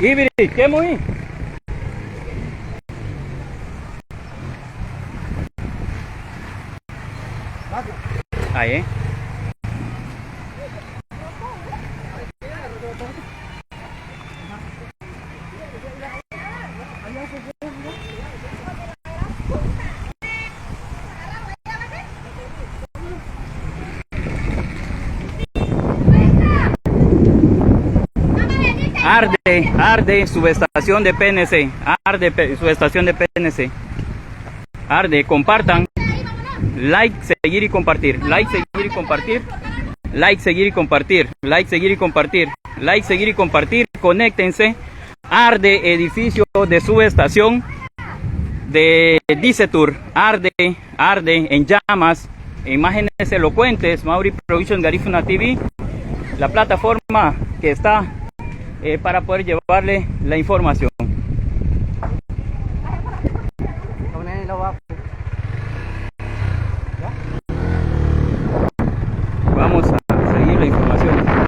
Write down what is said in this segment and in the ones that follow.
Ibiri, ¿qué muy? Ahí, Arde subestación de PNC, subestación de PNC, arde, compartan, like, seguir y compartir, like, seguir y compartir, like, seguir y compartir, like, seguir y compartir, like, seguir y compartir, conéctense, arde edificio de subestación de Dicetur, arde en llamas, imágenes elocuentes, Mauri Production Garifuna TV, la plataforma que está para poder llevarle la información. Vamos a seguir la información.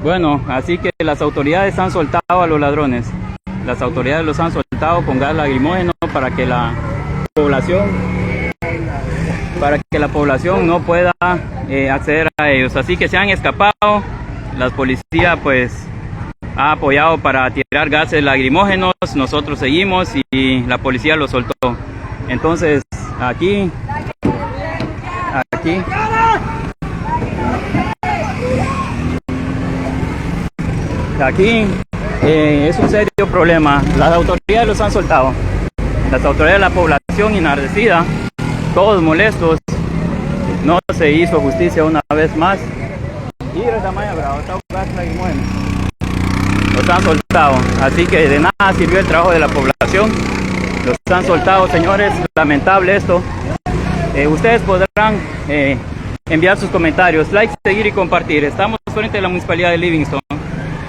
Bueno, así que las autoridades han soltado a los ladrones. Las autoridades los han soltado con gas lacrimógeno para que la población no pueda acceder a ellos. Así que se han escapado. La policía pues ha apoyado para tirar gases lacrimógenos. Nosotros seguimos y la policía los soltó. Entonces aquí es un serio problema. Las autoridades los han soltado. Las autoridades de la población enardecida, todos molestos. No se hizo justicia una vez más. Los han soltado. Así que de nada sirvió el trabajo de la población. Los han soltado, señores. Lamentable esto. Ustedes podrán enviar sus comentarios. Like, seguir y compartir. Estamos frente a la municipalidad de Livingston.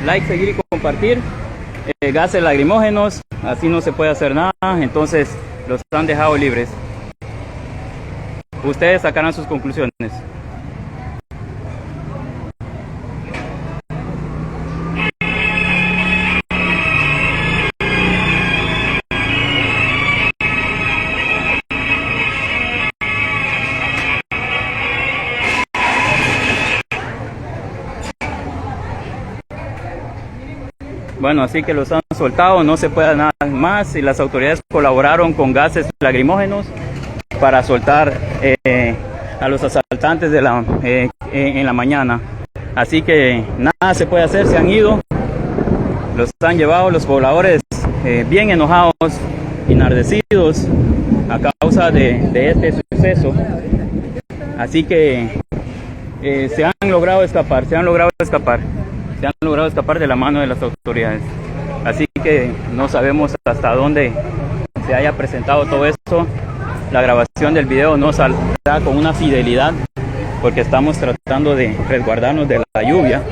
Like, seguir y compartir. Gases lacrimógenos. Así no se puede hacer nada. Entonces los han dejado libres. Ustedes sacarán sus conclusiones. Bueno, así que los han soltado, no se puede nada más, y las autoridades colaboraron con gases lacrimógenos para soltar a los asaltantes en la mañana. Así que nada se puede hacer, se han ido, los han llevado los pobladores bien enojados, enardecidos a causa de este suceso. Así que se han logrado escapar de la mano de las autoridades. Así que no sabemos hasta dónde se haya presentado todo esto. La grabación del video no saldrá con una fidelidad porque estamos tratando de resguardarnos de la lluvia.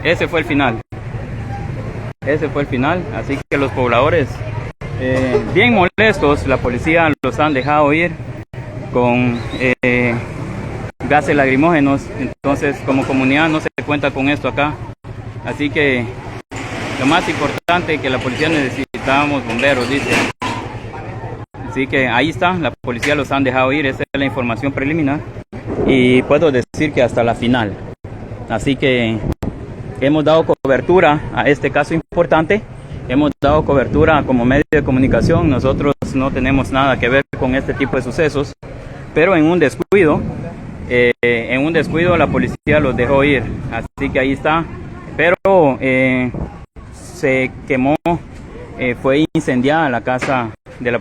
Ese fue el final, así que los pobladores bien molestos, la policía los han dejado ir con gases lacrimógenos. Entonces, como comunidad no se cuenta con esto acá, así que lo más importante que la policía necesitábamos bomberos, dice. Así que ahí está, la policía los han dejado ir, esa es la información preliminar y puedo decir que hasta la final. Así que hemos dado cobertura a este caso importante, hemos dado cobertura como medio de comunicación. Nosotros no tenemos nada que ver con este tipo de sucesos, pero en un descuido la policía los dejó ir. Así que ahí está, pero se quemó, fue incendiada la casa de la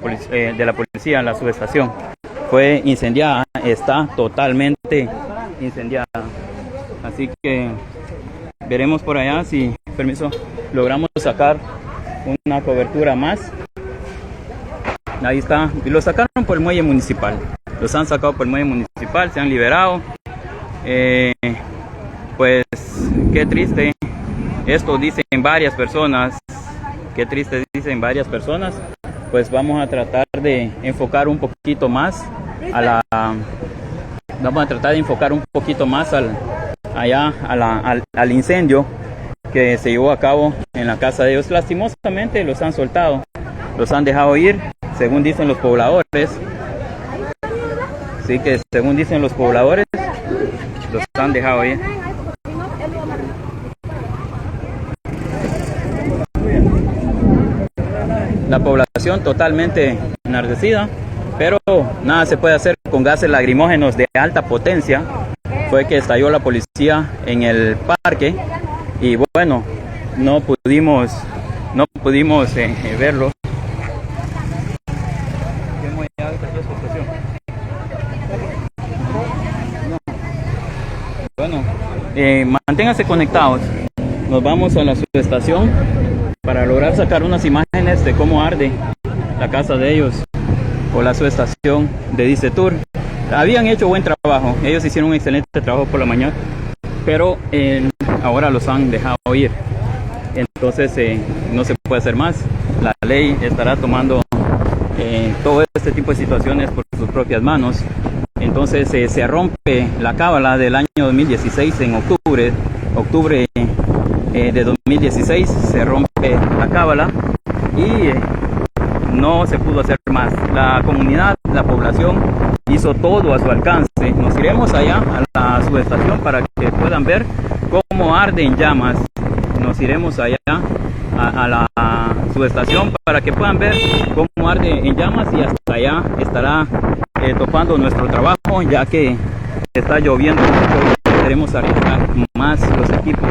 policía, la subestación. Fue incendiada, está totalmente incendiada. Así que veremos por allá si, permiso, logramos sacar una cobertura más. Ahí está, y lo sacaron por el muelle municipal. Los han sacado por el muelle municipal, se han liberado. Pues qué triste. Esto dicen varias personas. Qué triste dicen varias personas. Pues vamos a tratar de enfocar un poquito más al incendio que se llevó a cabo en la casa de ellos. Lastimosamente los han soltado, los han dejado ir, según dicen los pobladores. Así que según dicen los pobladores, los han dejado ir. La población totalmente enardecida, pero nada se puede hacer con gases lacrimógenos de alta potencia. Fue que estalló la policía en el parque y bueno, no pudimos verlo. Bueno, manténganse conectados. Nos vamos a la subestación para lograr sacar unas imágenes de cómo arde la casa de ellos o la subestación de Dicetur. Habían hecho buen trabajo, ellos hicieron un excelente trabajo por la mañana, pero ahora los han dejado ir. Entonces no se puede hacer más. La ley estará tomando todo este tipo de situaciones por sus propias manos. Entonces se rompe la cábala del año 2016 en octubre de 2016 se rompe la cábala y no se pudo hacer más. La comunidad, la población hizo todo a su alcance. Nos iremos allá a la subestación para que puedan ver cómo arde en llamas. Nos iremos allá a la subestación para que puedan ver cómo arde en llamas y hasta allá estará topando nuestro trabajo, ya que está lloviendo mucho. Queremos arriesgar más los equipos,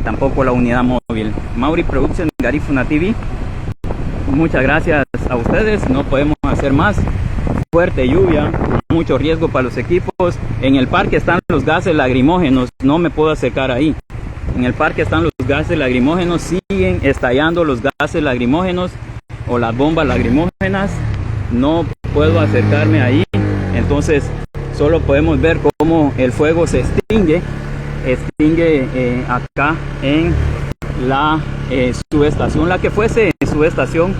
tampoco la unidad móvil. Mauri Production, Garifuna TV, muchas gracias a ustedes. No podemos hacer más. Fuerte lluvia, mucho riesgo para los equipos. En el parque están los gases lacrimógenos, no me puedo acercar ahí. En el parque están los gases lacrimógenos, siguen estallando los gases lacrimógenos o las bombas lacrimógenas. No puedo acercarme ahí, entonces solo podemos ver cómo el fuego se extingue acá en la subestación, la que fuese subestación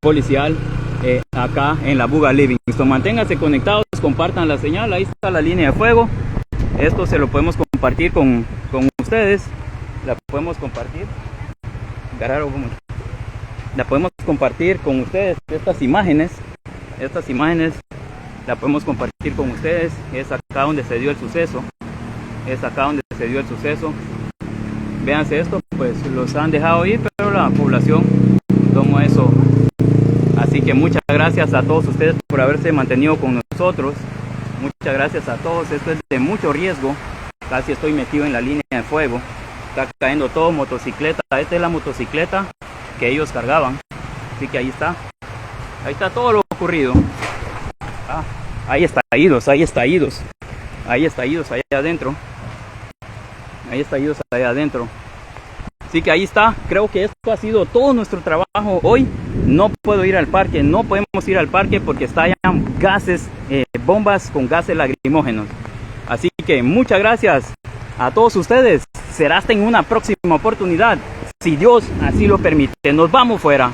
policial acá en la Buga Livingston. Manténganse conectados, compartan la señal, ahí está la línea de fuego. Esto se lo podemos compartir con ustedes, la podemos compartir, la podemos compartir con ustedes. Estas imágenes la podemos compartir con ustedes. Es acá donde se dio el suceso. es acá donde se dio el suceso. Véanse esto, pues los han dejado ir, pero la población tomó eso. Así que muchas gracias a todos ustedes por haberse mantenido con nosotros. Muchas gracias a todos. Esto es de mucho riesgo. Casi estoy metido en la línea de fuego. Está cayendo todo, motocicleta. Esta es la motocicleta que ellos cargaban. Así que ahí está. Ahí está todo lo ocurrido. Ah, hay estallidos, hay estallidos. Hay estallidos allá adentro. Hay estallidos allá adentro. Así que ahí está. Creo que esto ha sido todo nuestro trabajo hoy. No puedo ir al parque, no podemos ir al parque porque estallan gases, bombas con gases lacrimógenos. Así que muchas gracias a todos ustedes. Será hasta en una próxima oportunidad, si Dios así lo permite. Nos vamos fuera.